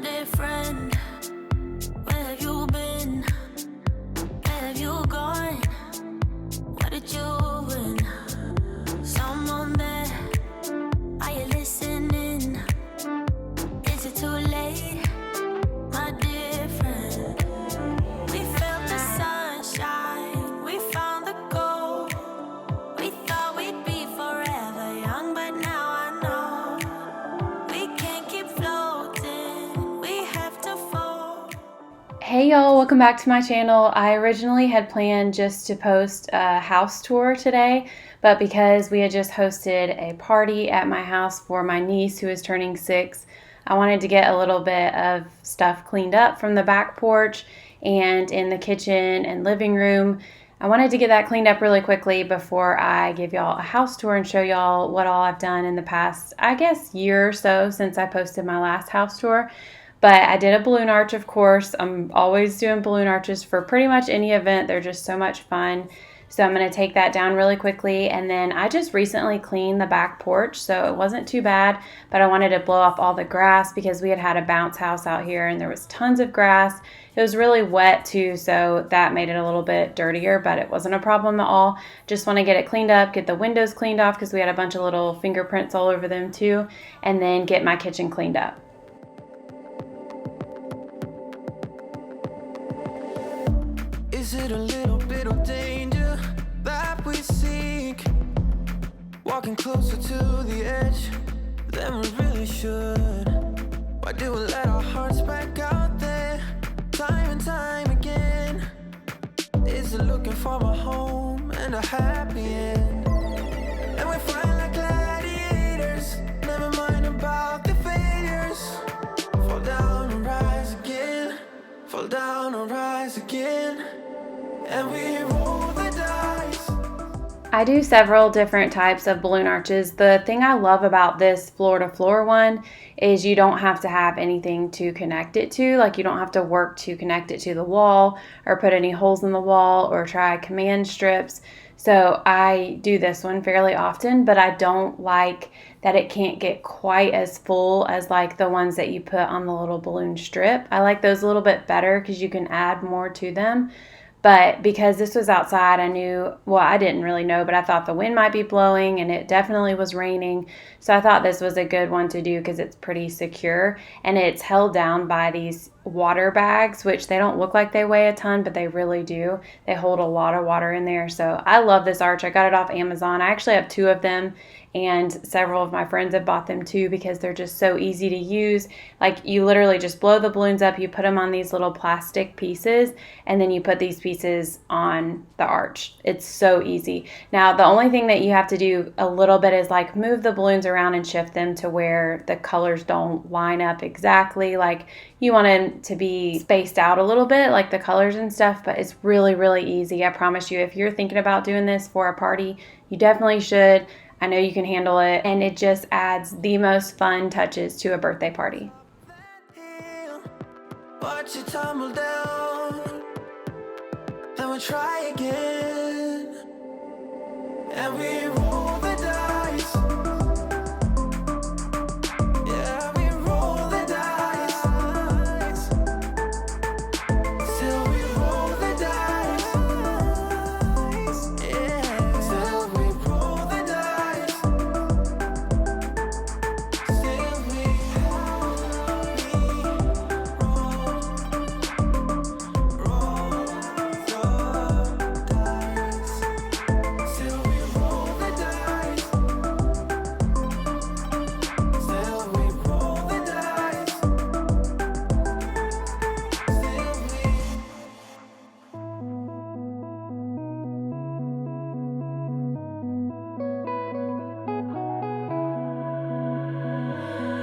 dear friend, where have you been? Where have you gone? What did you win? Someone there, are you listening? Is it too late, my dear friend? We felt the sunshine, we found the gold. We thought we'd be forever young, but now I know we can't keep floating, we have to fall. Hey y'all, welcome back to my channel. I originally had planned just to post a house tour today, but because we had just hosted a party at my house for my niece who is turning 6, I wanted to get a little bit of stuff cleaned up from the back porch and in the kitchen and living room. I wanted to get that cleaned up really quickly before I give y'all a house tour and show y'all what all I've done in the past, I guess, year or so since I posted my last house tour. But I did a balloon arch, of course. I'm always doing balloon arches for pretty much any event. They're just so much fun. So I'm going to take that down really quickly. And then I just recently cleaned the back porch, so it wasn't too bad. But I wanted to blow off all the grass because we had a bounce house out here and there was tons of grass. It was really wet too, so that made it a little bit dirtier, but it wasn't a problem at all. Just want to get it cleaned up, get the windows cleaned off because we had a bunch of little fingerprints all over them too, and then get my kitchen cleaned up. Is it a little bit of danger that we seek? Walking closer to the edge than we really should. Why do we let our hearts back out there time and time again? Is it looking for a home and a happy end? And we fight like gladiators, never mind about the failures. Fall down and rise again, fall down and rise again. And we roll the dice. I do several different types of balloon arches. The thing I love about this floor-to-floor one is you don't have to have anything to connect it to. Like, you don't have to work to connect it to the wall or put any holes in the wall or try command strips. So I do this one fairly often, but I don't like that it can't get quite as full as like the ones that you put on the little balloon strip. I like those a little bit better because you can add more to them. But because this was outside, I knew, well, I didn't really know, but I thought the wind might be blowing and it definitely was raining. So I thought this was a good one to do because it's pretty secure and it's held down by these water bags, which they don't look like they weigh a ton, but they really do. They hold a lot of water in there. So I love this arch. I got it off Amazon. I actually have 2 of them, and several of my friends have bought them too because they're just so easy to use. Like, you literally just blow the balloons up, you put them on these little plastic pieces, and then you put these pieces on the arch. It's so easy. Now, the only thing that you have to do a little bit is like move the balloons around and shift them to where the colors don't line up exactly. Like, you want them to be spaced out a little bit, like the colors and stuff, but it's really, really easy. I promise you, if you're thinking about doing this for a party, you definitely should. I know you can handle it, and it just adds the most fun touches to a birthday party. Watch it tumble down, then we try again, and we roll the dice. Yeah, we roll the dice. Still we roll the dice. Yeah, still we roll the dice. Still we roll the dice. Still we roll the dice. Still we roll the dice. Still we.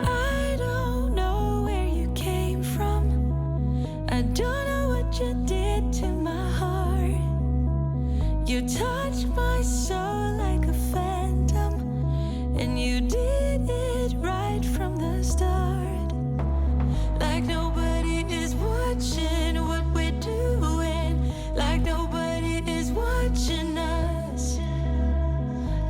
I don't know where you came from. I don't know what you did to my heart. You touched my soul like a phantom, and you did it right from the start. Like nobody is watching what we're doing. Like nobody is watching us.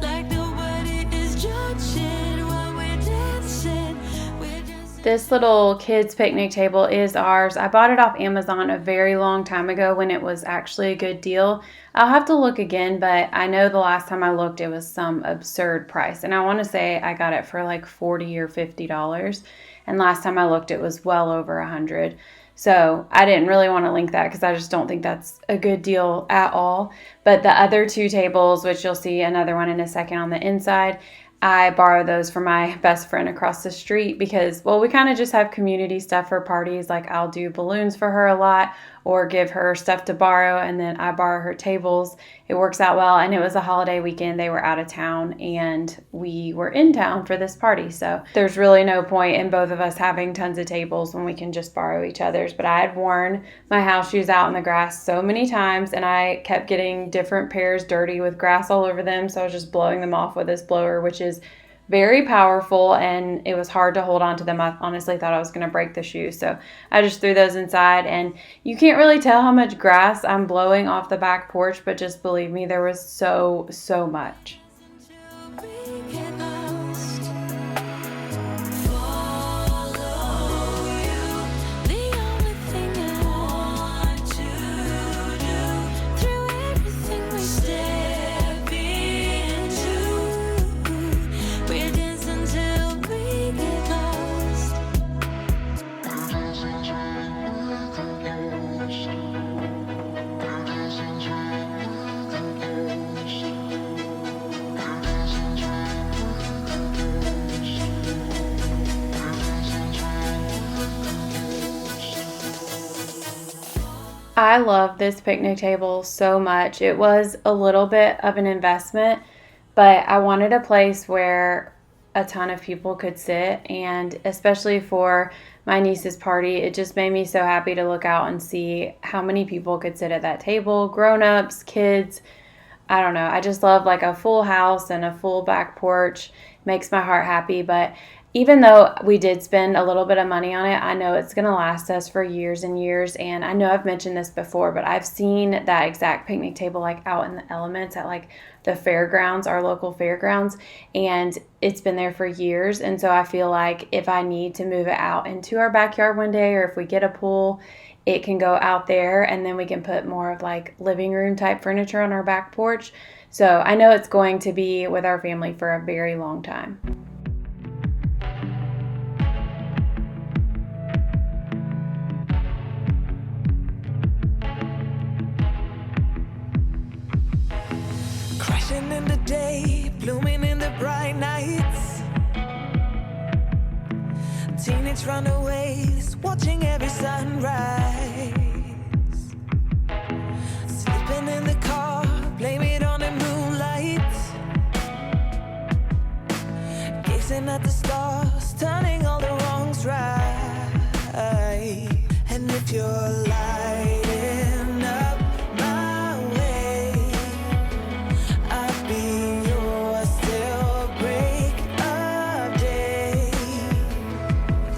Like nobody is judging while we're dancing. We're dancing. This little kids picnic table is ours. I bought it off Amazon a very long time ago when it was actually a good deal. I'll have to look again, but I know the last time I looked it was some absurd price. And I want to say I got it for like $40 or $50. And last time I looked it was well over $100. So I didn't really want to link that because I just don't think that's a good deal at all. But the other two tables, which you'll see another one in a second on the inside, I borrow those from my best friend across the street because, well, we kind of just have community stuff for parties. Like I'll do balloons for her a lot or give her stuff to borrow, and then I borrow her tables. It works out well, and it was a holiday weekend. They were out of town, and we were in town for this party. So there's really no point in both of us having tons of tables when we can just borrow each other's. But I had worn my house shoes out in the grass so many times, and I kept getting different pairs dirty with grass all over them. So I was just blowing them off with this blower, which is very powerful, and it was hard to hold on to them. I honestly thought I was going to break the shoe, so I just threw those inside. And you can't really tell how much grass I'm blowing off the back porch, but just believe me, there was so much. I love this picnic table so much. It was a little bit of an investment, but I wanted a place where a ton of people could sit, and especially for my niece's party, it just made me so happy to look out and see how many people could sit at that table, grown-ups, kids. I don't know. I just love like a full house and a full back porch. Makes my heart happy, but even though we did spend a little bit of money on it, I know it's going to last us for years and years. And I know I've mentioned this before, but I've seen that exact picnic table like out in the elements at like the fairgrounds, our local fairgrounds, and it's been there for years. And so I feel like if I need to move it out into our backyard one day, or if we get a pool, it can go out there, and then we can put more of like living room type furniture on our back porch. So I know it's going to be with our family for a very long time. Crashing in the day, blooming in the bright nights. Teenage runaways, watching every sunrise. Sleeping in the car, blame it on the moonlight. Gazing at the stars, turning all the wrongs right. And if you're lighting up my way, I'll be yours till break of day.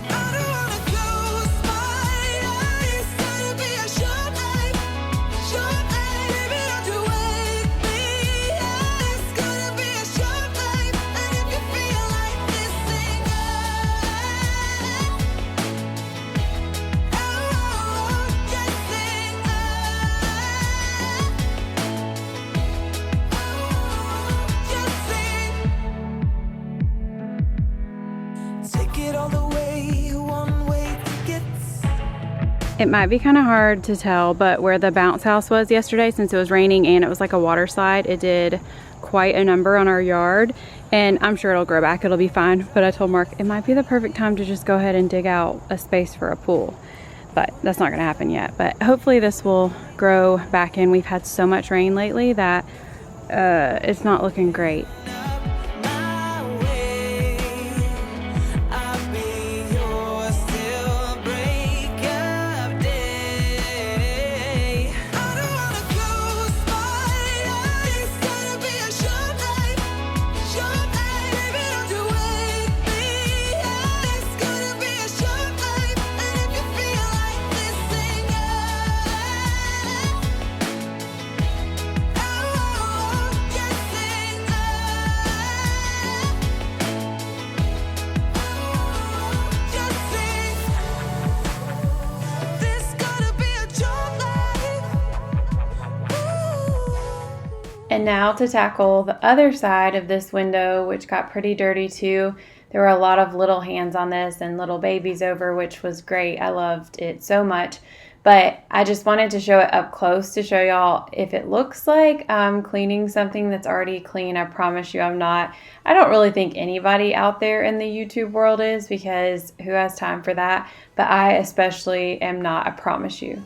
I don't wanna close my eyes, gonna be a short night, baby, don't you wake me up. It's gonna be a short night, and if you feel like this, sing just sing just sing. Take it all the way, one-way tickets. It might be kind of hard to tell, but where the bounce house was yesterday, since it was raining and it was like a water slide, it did quite a number on our yard, and I'm sure it'll grow back, it'll be fine. But I told Mark it might be the perfect time to just go ahead and dig out a space for a pool, but that's not going to happen yet. But hopefully this will grow back in. We've had so much rain lately that it's not looking great. My way, I'll be yours till break of day. I don't wanna close my eyes, gonna be a short night, baby, don't you wake me up. It's gonna be a short night, and if you feel like this, sing just sing And now to tackle the other side of this window, which got pretty dirty too. There were a lot of little hands on this and little babies over, which was great. I loved it so much. But I just wanted to show it up close to show y'all if it looks like I'm cleaning something that's already clean. I promise you I'm not. I don't really think anybody out there in the YouTube world is, because who has time for that? But I especially am not, I promise you.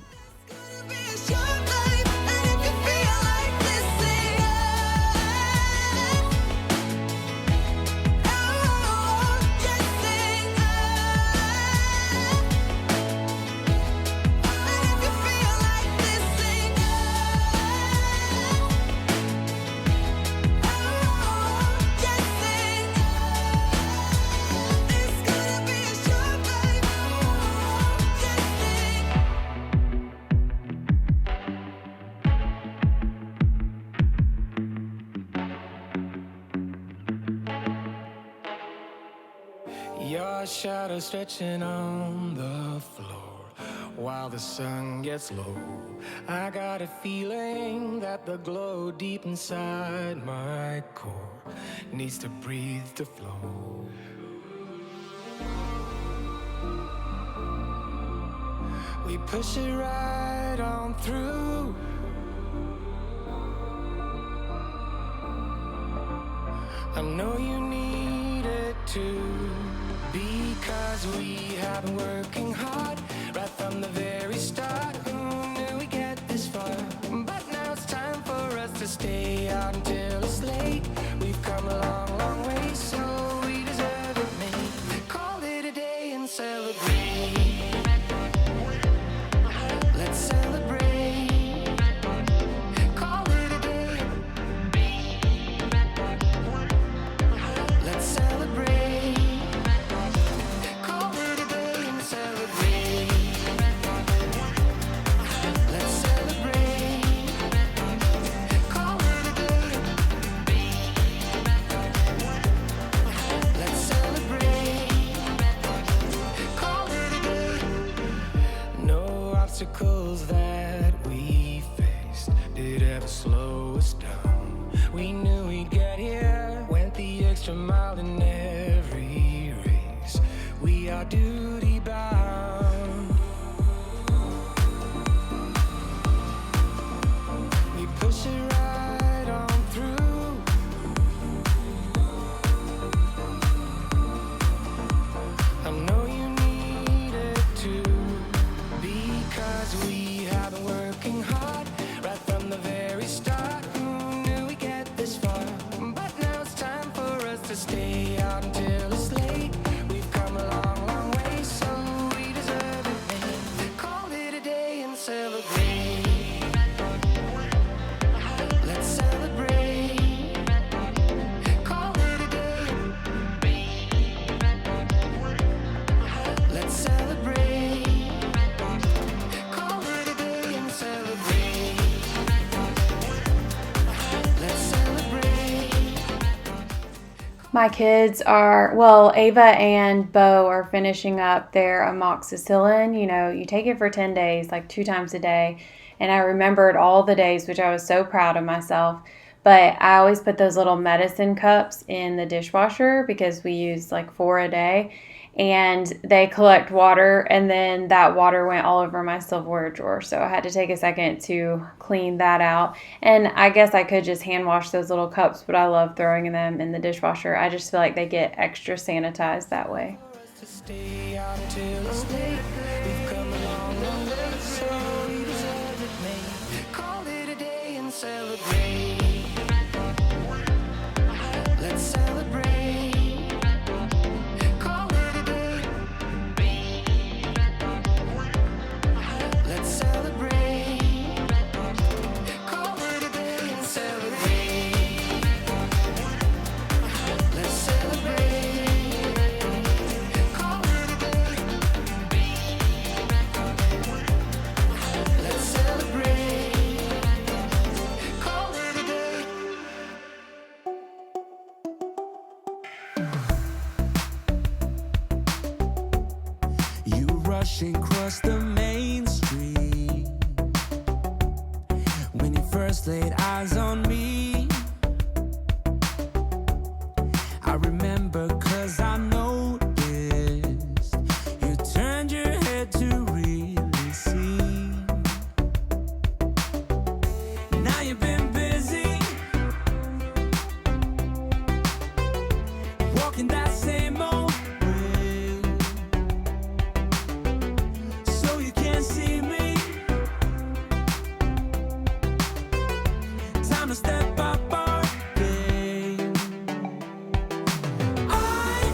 Your shadow stretching on the floor while the sun gets low. I got a feeling that the glow deep inside my core needs to breathe to flow. We push it right on through. I know you need it too, because we have been working hard right from the very start. Who knew we'd get this far? But now it's time for us to stay out until it's late. We've come a long, long way, so we deserve it, mate. Call it a day and celebrate. Let's celebrate. Call it a day. Let's celebrate. Call it a day and celebrate. Let's celebrate. Call it a day. Let's celebrate. Call it a day. No obstacles that we faced did ever slow us down. We knew we'd get here, went the extra mile in every race. We are duty bound. We push it right on through. I know you need it too, because we have been working hard right from the very start. Who knew we'd get this far? But now it's time for us to stay out until it's late. We've come a long, long way, so we deserve it, mate. Call it a day and celebrate. Let's celebrate. Call it a day. Let's celebrate. Call it a day and celebrate. Let's celebrate. My kids are, well, Ava and Bo are finishing up their amoxicillin. You know, you take it for 10 days, like 2 times a day. And I remembered all the days, which I was so proud of myself. But I always put those little medicine cups in the dishwasher because we use like 4 a day. And they collect water, and then that water went all over my silverware drawer. So I had to take a second to clean that out. And I guess I could just hand wash those little cups, but I love throwing them in the dishwasher. I just feel like they get extra sanitized that way. To stay out until it's late. We've come a long, long way, so we deserve it, mate. Call it a day and celebrate. Let's celebrate. Call it a day. Let's celebrate. Call it a day and celebrate. Let's celebrate. Call it a day. Let's celebrate. Call it a day. You rushing across the main street when you first laid eyes on me. up our game. I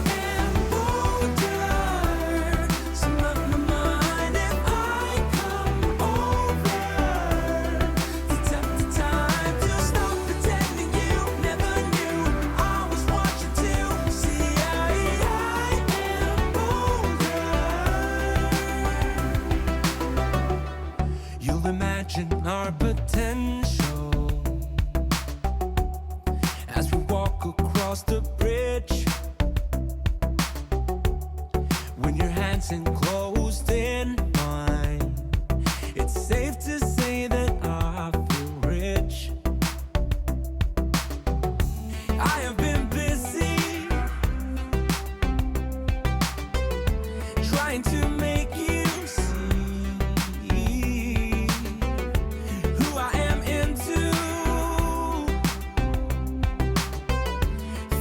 am older, so not my mind if I come over. To time to stop pretending you never knew I was watching too. See, I am older. You'll imagine our potential as we walk across the bridge. When your hands enclosed in mine, it's safe to say that I feel rich. I have been busy trying to make you see who I am into,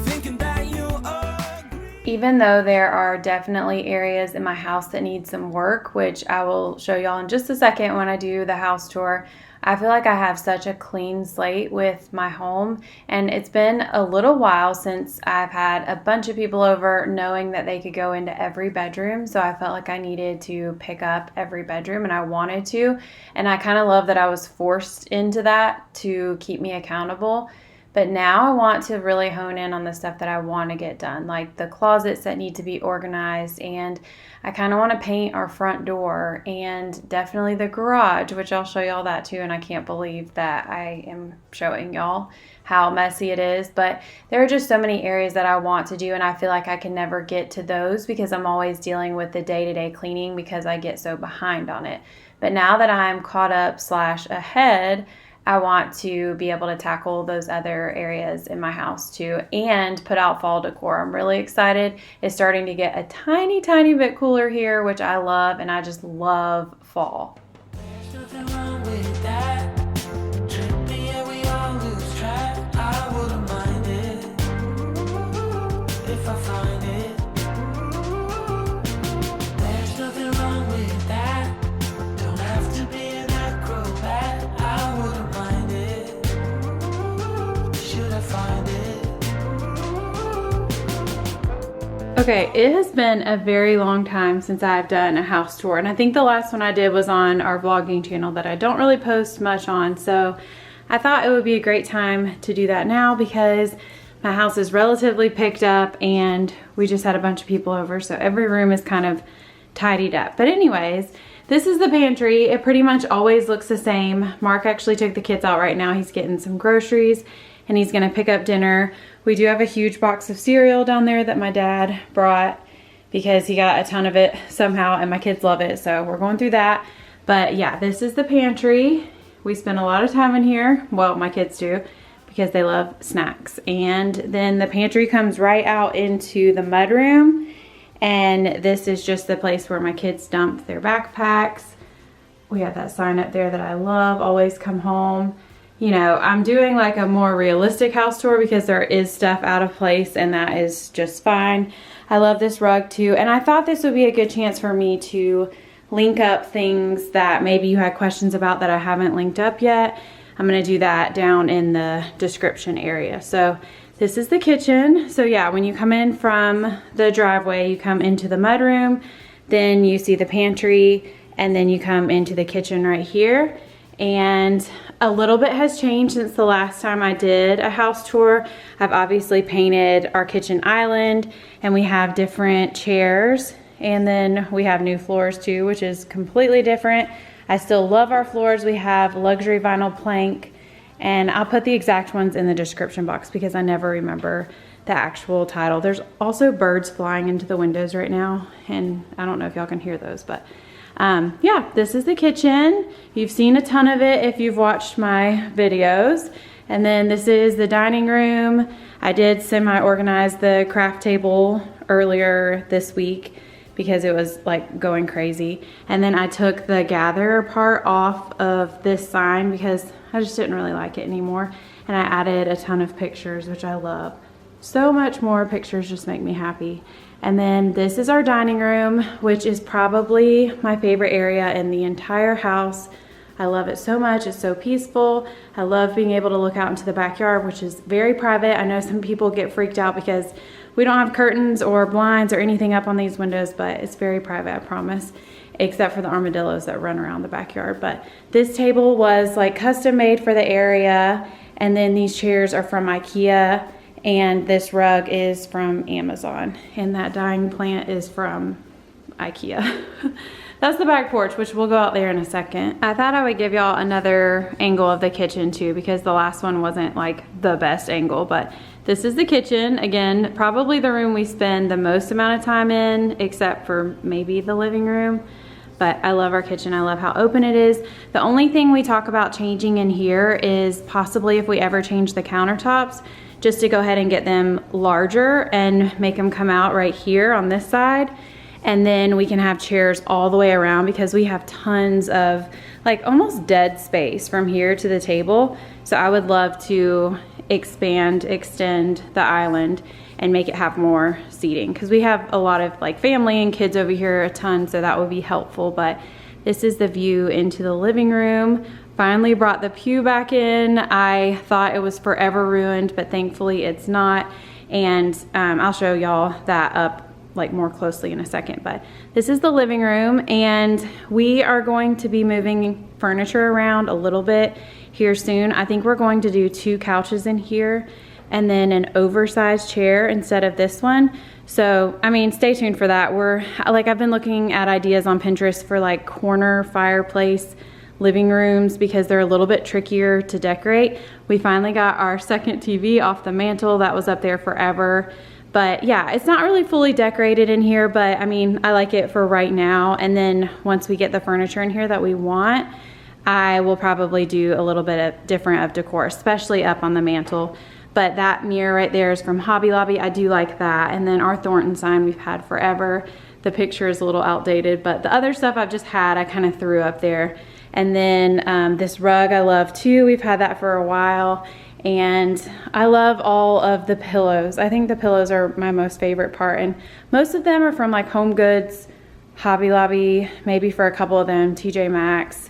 thinking that you'll agree. Even though there are definitely areas in my house that need some work, which I will show y'all in just a second when I do the house tour, I feel like I have such a clean slate with my home, and it's been a little while since I've had a bunch of people over knowing that they could go into every bedroom, so I felt like I needed to pick up every bedroom, and I wanted to, and I kind of love that I was forced into that to keep me accountable. But now I want to really hone in on the stuff that I want to get done, like the closets that need to be organized, and I kind of want to paint our front door, and definitely the garage, which I'll show y'all that too, and I can't believe that I am showing y'all how messy it is. But there are just so many areas that I want to do, and I feel like I can never get to those because I'm always dealing with the day-to-day cleaning because I get so behind on it. But now that I'm caught up / ahead, I want to be able to tackle those other areas in my house too and put out fall decor. I'm really excited. It's starting to get a tiny, tiny bit cooler here, which I love, and I just love fall. There's nothing wrong with that. Trippy, yeah, we all lose track. I wouldn't mind it if I find it. There's nothing wrong with that. Don't have to be an acrobat. I wouldn't mind it. Should I find it? Okay, it has been a very long time since I've done a house tour, and I think the last one I did was on our vlogging channel that I don't really post much on, so I thought it would be a great time to do that now because my house is relatively picked up and we just had a bunch of people over, so every room is kind of tidied up. But anyways, this is the pantry. It pretty much always looks the same. Mark actually took the kids out right now. He's getting some groceries and he's gonna pick up dinner. We do have a huge box of cereal down there that my dad brought because he got a ton of it somehow and my kids love it, so we're going through that. But yeah, this is the pantry. We spend a lot of time in here. Well, my kids do because they love snacks. And then the pantry comes right out into the mudroom, and this is just the place where my kids dump their backpacks. We have that sign up there that I love, always come home. You know, I'm doing like a more realistic house tour because there is stuff out of place and that is just fine. I love this rug too, and I thought this would be a good chance for me to link up things that maybe you had questions about that I haven't linked up yet. I'm gonna do that down in the description area. So this is the kitchen. So yeah, when you come in from the driveway, you come into the mudroom, then you see the pantry, and then you come into the kitchen right here. And a little bit has changed since the last time I did a house tour. I've obviously painted our kitchen island, and we have different chairs, and then we have new floors too, which is completely different. I still love our floors. We have luxury vinyl plank, and I'll put the exact ones in the description box because I never remember the actual title. There's also birds flying into the windows right now, and I don't know if y'all can hear those, but yeah, this is the kitchen. You've seen a ton of it if you've watched my videos. And then this is the dining room. I did semi-organize the craft table earlier this week because it was like going crazy. And then I took the gatherer part off of this sign because I just didn't really like it anymore. And I added a ton of pictures, which I love. So much more. Pictures just make me happy. And then this is our dining room, which is probably my favorite area in the entire house I love it so much. It's so peaceful. I love being able to look out into the backyard, which is very private. I know some people get freaked out because we don't have curtains or blinds or anything up on these windows, but it's very private, I promise, except for the armadillos that run around the backyard. But this table was like custom made for the area, and then these chairs are from IKEA, and this rug is from Amazon, and that dying plant is from IKEA. That's the back porch, which we'll go out there in a second. I thought I would give y'all another angle of the kitchen too, because the last one wasn't like the best angle, but this is the kitchen. Again, probably the room we spend the most amount of time in, except for maybe the living room. But I love our kitchen. I love how open it is. The only thing we talk about changing in here is possibly if we ever change the countertops, just to go ahead and get them larger and make them come out right here on this side. And then we can have chairs all the way around, because we have tons of like almost dead space from here to the table. So I would love to extend the island and make it have more seating, because we have a lot of like family and kids over here a ton, so that would be helpful. But this is the view into the living room. Finally brought the pew back in. I thought it was forever ruined, but thankfully it's not. And I'll show y'all that up like more closely in a second. But this is the living room, and we are going to be moving furniture around a little bit here soon. I think we're going to do 2 couches in here and then an oversized chair instead of this one. So I mean, stay tuned for that. I've been looking at ideas on Pinterest for like corner fireplace living rooms, because they're a little bit trickier to decorate. We finally got our second TV off the mantle that was up there forever. But yeah, it's not really fully decorated in here, but I mean, I like it for right now. And then once we get the furniture in here that we want, I will probably do a little bit of different of decor, especially up on the mantle. But that mirror right there is from Hobby Lobby. I do like that. And then our Thornton sign we've had forever. The picture is a little outdated, but the other stuff I've just had, I kind of threw up there. And then this rug I love too. We've had that for a while. And I love all of the pillows. I think the pillows are my most favorite part, and most of them are from like Home Goods, Hobby Lobby, maybe for a couple of them, TJ Maxx,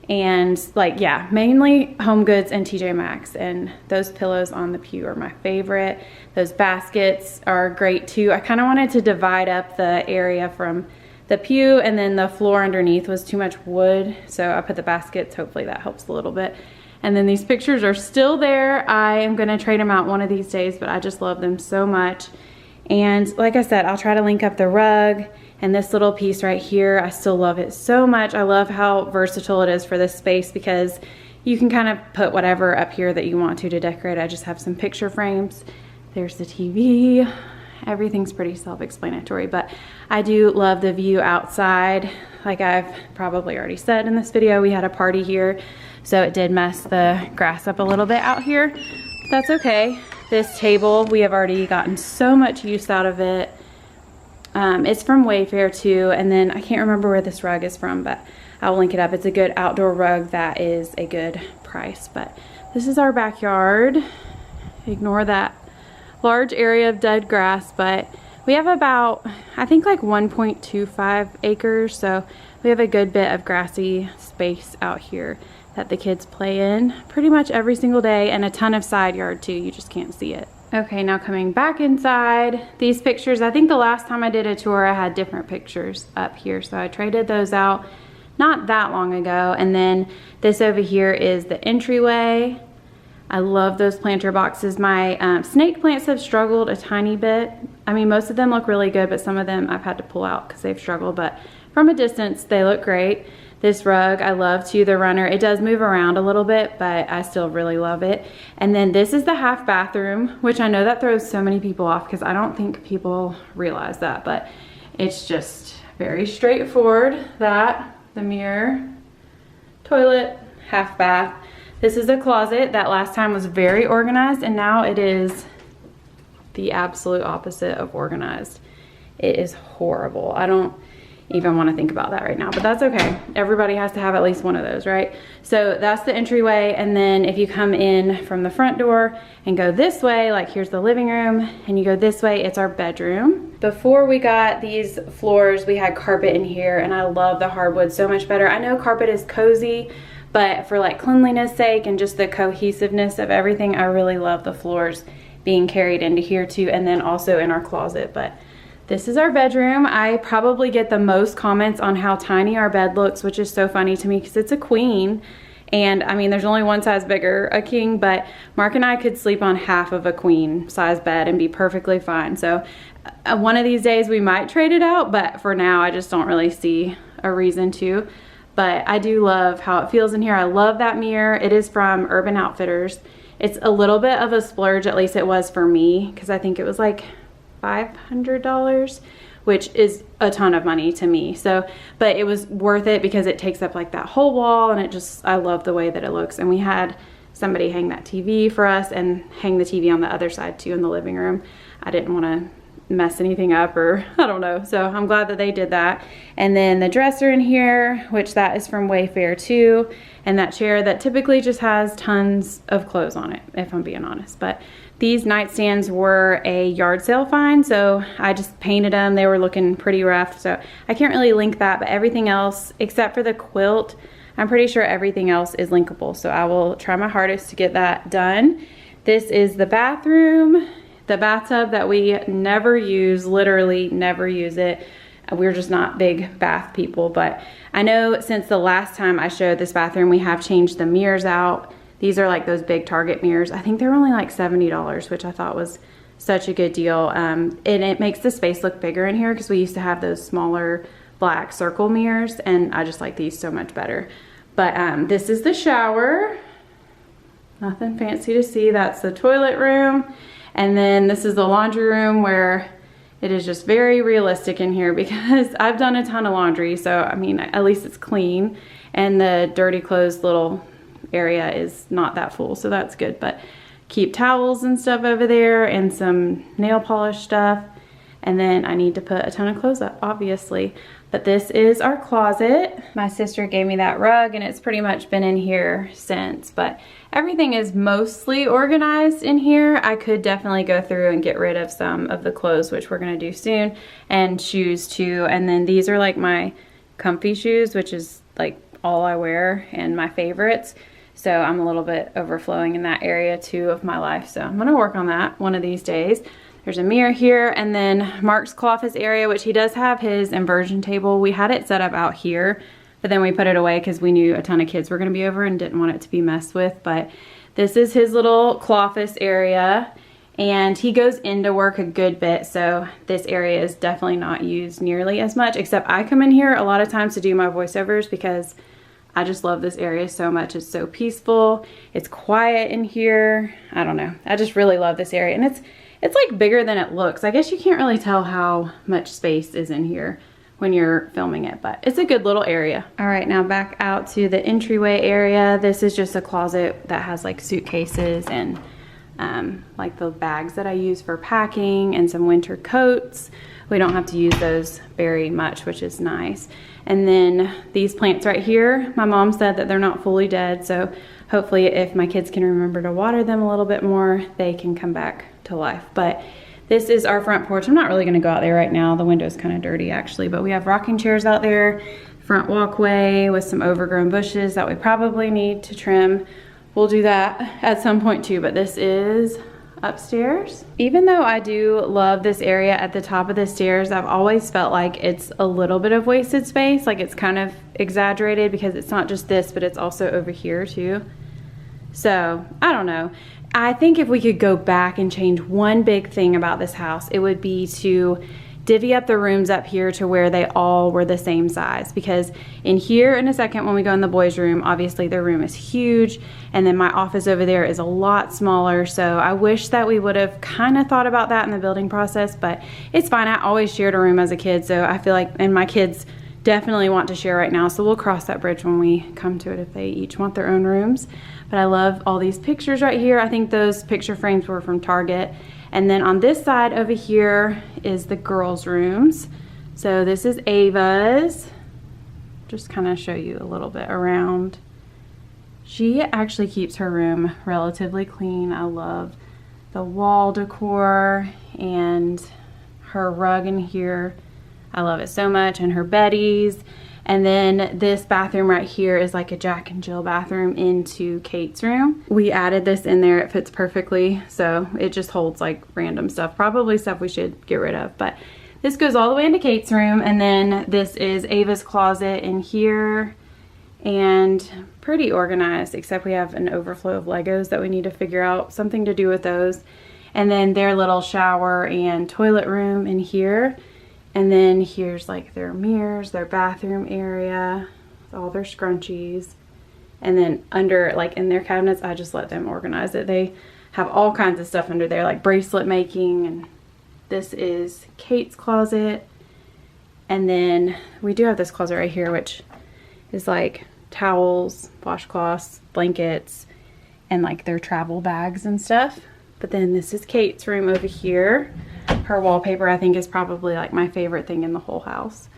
and like, yeah, mainly Home Goods and TJ Maxx. And those pillows on the pew are my favorite. Those baskets are great too. I kind of wanted to divide up the area from the pew, and then the floor underneath was too much wood, so I put the baskets. Hopefully that helps a little bit. And then these pictures are still there. I am gonna trade them out one of these days, but I just love them so much. And like I said, I'll try to link up the rug and this little piece right here. I still love it so much. I love how versatile it is for this space, because you can kind of put whatever up here that you want to decorate. I just have some picture frames. There's the TV. Everything's pretty self-explanatory, but I do love the view outside. Like I've probably already said in this video, we had a party here, so it did mess the grass up a little bit out here. But that's okay. This table, we have already gotten so much use out of it. It's from Wayfair too, and then I can't remember where this rug is from, but I'll link it up. It's a good outdoor rug that is a good price. But this is our backyard. Ignore that large area of dead grass, but we have about, I think like 1.25 acres, so we have a good bit of grassy space out here that the kids play in pretty much every single day, and a ton of side yard too. You just can't see it. Okay, now coming back inside, these pictures, I think the last time I did a tour I had different pictures up here, so I traded those out not that long ago. And then this over here is the entryway. I love those planter boxes. My snake plants have struggled a tiny bit. I mean, most of them look really good, but some of them I've had to pull out because they've struggled, but from a distance they look great. This rug I love too, the runner. It does move around a little bit, but I still really love it. And then this is the half bathroom, which I know that throws so many people off because I don't think people realize that, but it's just very straightforward. That, the mirror, toilet, half bath. This is a closet that last time was very organized, and now it is the absolute opposite of organized. It is horrible. I don't even want to think about that right now, but that's okay. Everybody has to have at least one of those, right? So that's the entryway, and then if you come in from the front door and go this way, like here's the living room, and you go this way, it's our bedroom. Before we got these floors, we had carpet in here, and I love the hardwood so much better. I know carpet is cozy, But for like cleanliness sake and just the cohesiveness of everything, I really love the floors being carried into here too, and then also in our closet. But this is our bedroom. I probably get the most comments on how tiny our bed looks, which is so funny to me because it's a queen. And I mean, there's only one size bigger, a king, but Mark and I could sleep on half of a queen size bed and be perfectly fine. So one of these days we might trade it out, but for now I just don't really see a reason to. But I do love how it feels in here. I love that mirror. It is from Urban Outfitters. It's a little bit of a splurge, at least it was for me, because I think it was like $500, which is a ton of money to me. So, but it was worth it because it takes up like that whole wall, and it just, I love the way that it looks. And we had somebody hang that TV for us and hang the TV on the other side too in the living room. I didn't want to mess anything up, or I don't know, so I'm glad that they did that. And then the dresser in here, which that is from Wayfair too, and that chair that typically just has tons of clothes on it, if I'm being honest. But these nightstands were a yard sale find, so I just painted them. They were looking pretty rough, so I can't really link that, but everything else except for the quilt, I'm pretty sure everything else is linkable, so I will try my hardest to get that done. This is the bathroom. The bathtub that we never use, literally never use it. We're just not big bath people, but I know since the last time I showed this bathroom, we have changed the mirrors out. These are like those big Target mirrors. I think they're only like $70, which I thought was such a good deal. And it makes the space look bigger in here because we used to have those smaller black circle mirrors, and I just like these so much better. But this is the shower. Nothing fancy to see. That's the toilet room. And then this is the laundry room, where it is just very realistic in here because I've done a ton of laundry. So, I mean, at least it's clean. And the dirty clothes little area is not that full, so that's good. But keep towels and stuff over there and some nail polish stuff. And then I need to put a ton of clothes up, obviously. But this is our closet. My sister gave me that rug, and it's pretty much been in here since. But everything is mostly organized in here. I could definitely go through and get rid of some of the clothes, which we're gonna do soon, and shoes too. And then these are like my comfy shoes, which is like all I wear and my favorites. So I'm a little bit overflowing in that area too of my life. So I'm gonna work on that one of these days. There's a mirror here, and then Mark's office area, which he does have his inversion table. We had it set up out here, but then we put it away because we knew a ton of kids were gonna be over and didn't want it to be messed with. But this is his little office area, and he goes into work a good bit, so this area is definitely not used nearly as much, except I come in here a lot of times to do my voiceovers because I just love this area so much. It's so peaceful. It's quiet in here. I don't know. I just really love this area, and it's like bigger than it looks. I guess you can't really tell how much space is in here when you're filming it, but it's a good little area. All right, now back out to the entryway area. This is just a closet that has like suitcases and like the bags that I use for packing and some winter coats. We don't have to use those very much, which is nice. And then these plants right here, my mom said that they're not fully dead, so hopefully if my kids can remember to water them a little bit more, they can come back to life. But this is our front porch. I'm not really gonna go out there right now. The window's kind of dirty actually, but we have rocking chairs out there, front walkway with some overgrown bushes that we probably need to trim. We'll do that at some point too, but this is upstairs. Even though I do love this area at the top of the stairs, I've always felt like it's a little bit of wasted space. Like it's kind of exaggerated because it's not just this, but it's also over here too. So I don't know. I think if we could go back and change one big thing about this house, it would be to divvy up the rooms up here to where they all were the same size. Because in here in a second when we go in the boys' room, obviously their room is huge, and then my office over there is a lot smaller. So I wish that we would have kind of thought about that in the building process, but it's fine. I always shared a room as a kid, so I feel like, and my kids definitely want to share right now, so we'll cross that bridge when we come to it if they each want their own rooms. But I love all these pictures right here. I think those picture frames were from Target. And then on this side over here is the girls' rooms. So this is Ava's. Just kind of show you a little bit around. She actually keeps her room relatively clean. I love the wall decor and her rug in here. I love it so much, and her beddies. And then this bathroom right here is like a Jack and Jill bathroom into Kate's room. We added this in there. It fits perfectly. So it just holds like random stuff, probably stuff we should get rid of. But this goes all the way into Kate's room. And then this is Ava's closet in here. And pretty organized, except we have an overflow of Legos that we need to figure out something to do with those. And then their little shower and toilet room in here. And then here's like their mirrors, their bathroom area, all their scrunchies. And then under, like in their cabinets, I just let them organize it. They have all kinds of stuff under there, like bracelet making. And this is Kate's closet. And then we do have this closet right here, which is like towels, washcloths, blankets, and like their travel bags and stuff. But then this is Kate's room over here. Her wallpaper, I think, is probably like my favorite thing in the whole house.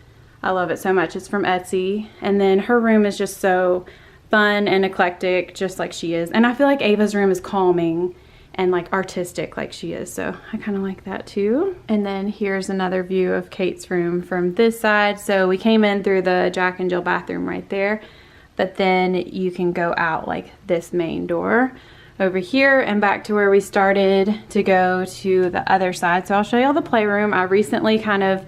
I love it so much. It's from Etsy. And then her room is just so fun and eclectic, just like she is. And I feel like Ava's room is calming and like artistic like she is. So I kind of like that too. And then here's another view of Kate's room from this side. So we came in through the Jack and Jill bathroom right there. But then you can go out like this main door over here and back to where we started to go to the other side. So I'll show you all the playroom. I recently kind of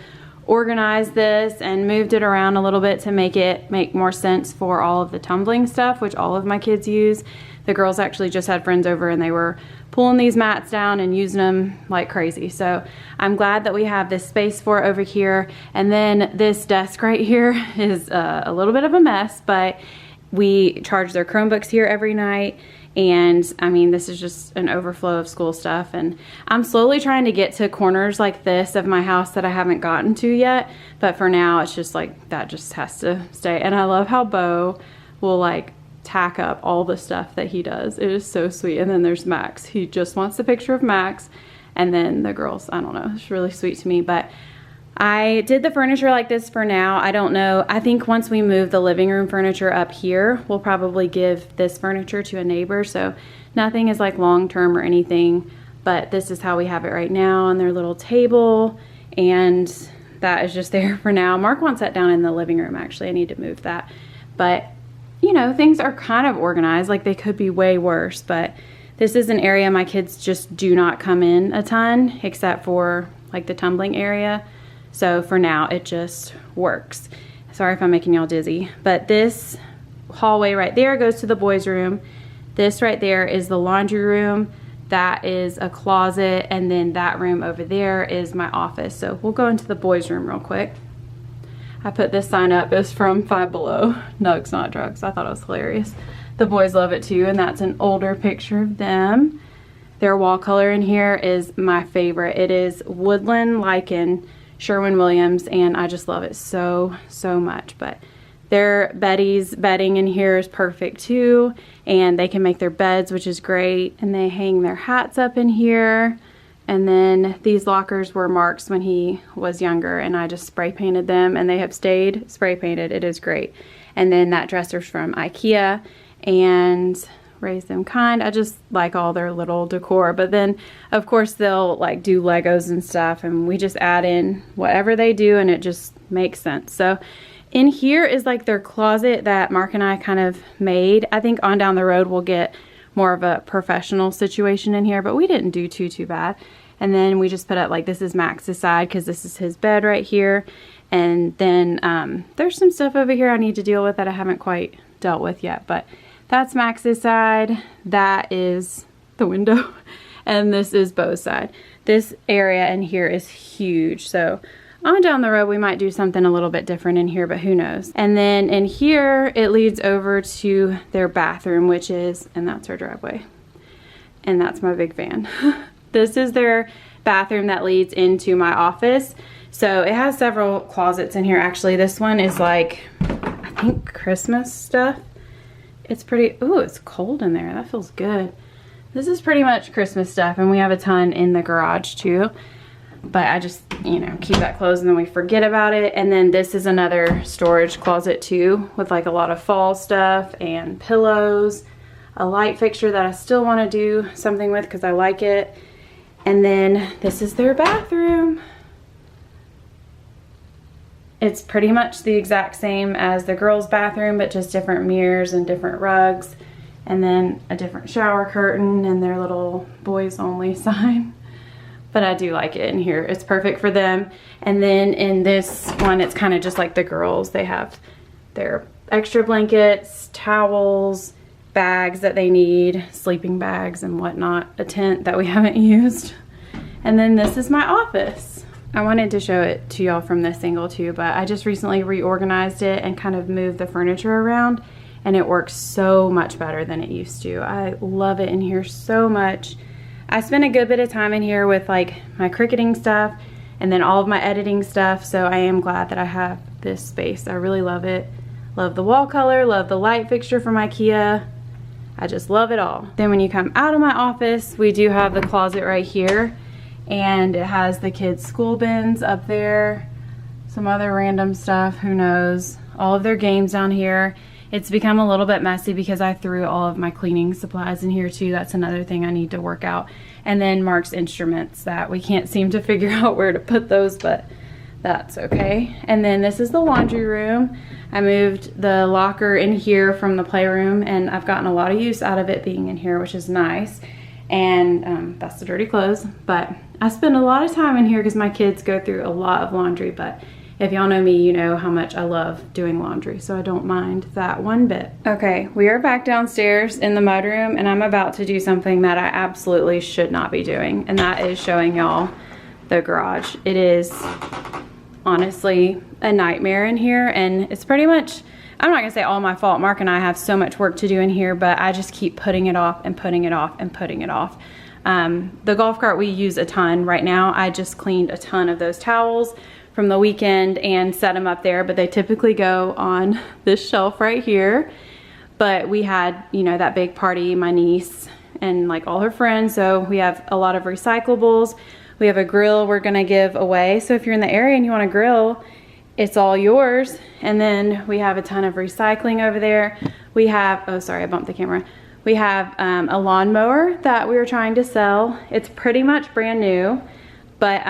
organized this and moved it around a little bit to make it make more sense for all of the tumbling stuff, which all of my kids use. The girls actually just had friends over and they were pulling these mats down and using them like crazy. So I'm glad that we have this space for it over here. And then this desk right here is a little bit of a mess, but we charge their Chromebooks here every night. And I mean, this is just an overflow of school stuff. And I'm slowly trying to get to corners like this of my house that I haven't gotten to yet. But for now, it's just like, that just has to stay. And I love how Bo will like tack up all the stuff that he does. It is so sweet. And then there's Max. He just wants the picture of Max. And then the girls, I don't know, it's really sweet to me. But I did the furniture like this for now. I don't know. I think once we move the living room furniture up here, we'll probably give this furniture to a neighbor. So nothing is like long-term or anything, but this is how we have it right now on their little table. And that is just there for now. Mark wants that down in the living room, actually. I need to move that. But, you know, things are kind of organized. Like, they could be way worse, but this is an area my kids just do not come in a ton, except for like the tumbling area. So for now, it just works. Sorry if I'm making y'all dizzy. But this hallway right there goes to the boys' room. This right there is the laundry room. That is a closet. And then that room over there is my office. So we'll go into the boys' room real quick. I put this sign up. It's from Five Below. Nugs, Not Drugs. I thought it was hilarious. The boys love it too. And that's an older picture of them. Their wall color in here is my favorite. It is Woodland Lichen Sherwin-Williams, and I just love it so much. But their Betty's bedding in here is perfect too, and they can make their beds, which is great. And they hang their hats up in here. And then these lockers were Mark's when he was younger, and I just spray painted them, and they have stayed spray painted. It is great. And then that dresser's from IKEA, and Raise Them Kind. I just like all their little decor. But then of course they'll like do Legos and stuff, and we just add in whatever they do, and it just makes sense. So in here is like their closet that Mark and I kind of made. I think on down the road we'll get more of a professional situation in here, but we didn't do too bad. And then we just put up like, this is Max's side because this is his bed right here. And then there's some stuff over here I need to deal with that I haven't quite dealt with yet, but that's Max's side. That is the window. And this is Bo's side. This area in here is huge. So on down the road, we might do something a little bit different in here, but who knows. And then in here, it leads over to their bathroom, which is, and that's our driveway. And that's my big fan. This is their bathroom that leads into my office. So it has several closets in here. Actually, this one is like, I think Christmas stuff. It's pretty, ooh, it's cold in there. That feels good. This is pretty much Christmas stuff, and we have a ton in the garage too. But I just, you know, keep that closed and then we forget about it. And then this is another storage closet too, with like a lot of fall stuff and pillows, a light fixture that I still want to do something with because I like it. And then this is their bathroom. It's pretty much the exact same as the girls' bathroom, but just different mirrors and different rugs. And then a different shower curtain and their little boys only sign. But I do like it in here. It's perfect for them. And then in this one, it's kind of just like the girls. They have their extra blankets, towels, bags that they need, sleeping bags and whatnot, a tent that we haven't used. And then this is my office. I wanted to show it to y'all from this angle too, but I just recently reorganized it and kind of moved the furniture around, and it works so much better than it used to. I love it in here so much. I spend a good bit of time in here with like my cricketing stuff and then all of my editing stuff, so I am glad that I have this space. I really love it. Love the wall color, love the light fixture from IKEA. I just love it all. Then when you come out of my office, we do have the closet right here, and it has the kids' school bins up there, some other random stuff, who knows, all of their games down here. It's become a little bit messy because I threw all of my cleaning supplies in here too. That's another thing I need to work out. And then Mark's instruments that we can't seem to figure out where to put those, but that's okay. And then this is the laundry room. I moved the locker in here from the playroom, and I've gotten a lot of use out of it being in here, which is nice. And that's the dirty clothes. But I spend a lot of time in here because my kids go through a lot of laundry, but if y'all know me, you know how much I love doing laundry, so I don't mind that one bit. Okay, we are back downstairs in the mudroom, and I'm about to do something that I absolutely should not be doing, and that is showing y'all the garage. It is honestly a nightmare in here, and it's pretty much, I'm not gonna say all my fault. Mark and I have so much work to do in here, but I just keep putting it off and putting it off and putting it off. The golf cart we use a ton right now. I just cleaned a ton of those towels from the weekend and set them up there, but they typically go on this shelf right here. But we had, you know, that big party, my niece and like all her friends, so we have a lot of recyclables. We have a grill we're gonna give away, so if you're in the area and you want to grill, it's all yours. And then we have a ton of recycling over there. We have, oh sorry, I bumped the camera. We have a lawnmower that we were trying to sell. It's pretty much brand new, but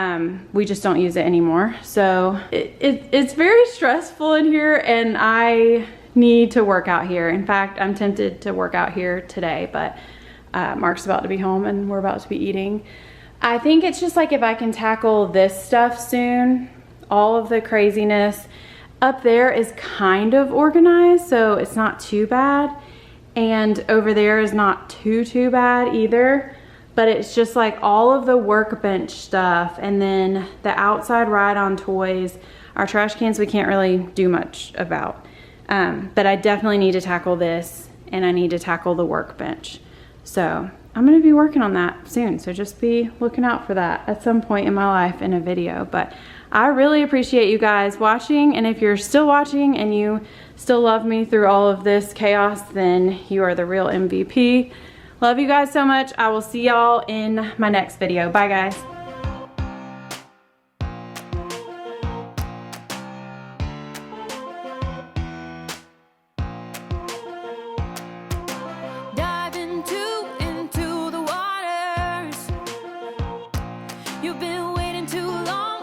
we just don't use it anymore. So it's very stressful in here, and I need to work out here. In fact, I'm tempted to work out here today, but Mark's about to be home and we're about to be eating. I think it's just like if I can tackle this stuff soon, all of the craziness up there is kind of organized, so it's not too bad. And over there is not too bad either. But it's just like all of the workbench stuff, and then the outside ride-on toys. Our trash cans we can't really do much about. But I definitely need to tackle this, and I need to tackle the workbench. So I'm gonna be working on that soon, so just be looking out for that at some point in my life in a video. But I really appreciate you guys watching, and if you're still watching and you still love me through all of this chaos, then you are the real MVP. Love you guys so much. I will see y'all in my next video. Bye guys. Dive into the waters. You've been waiting too long.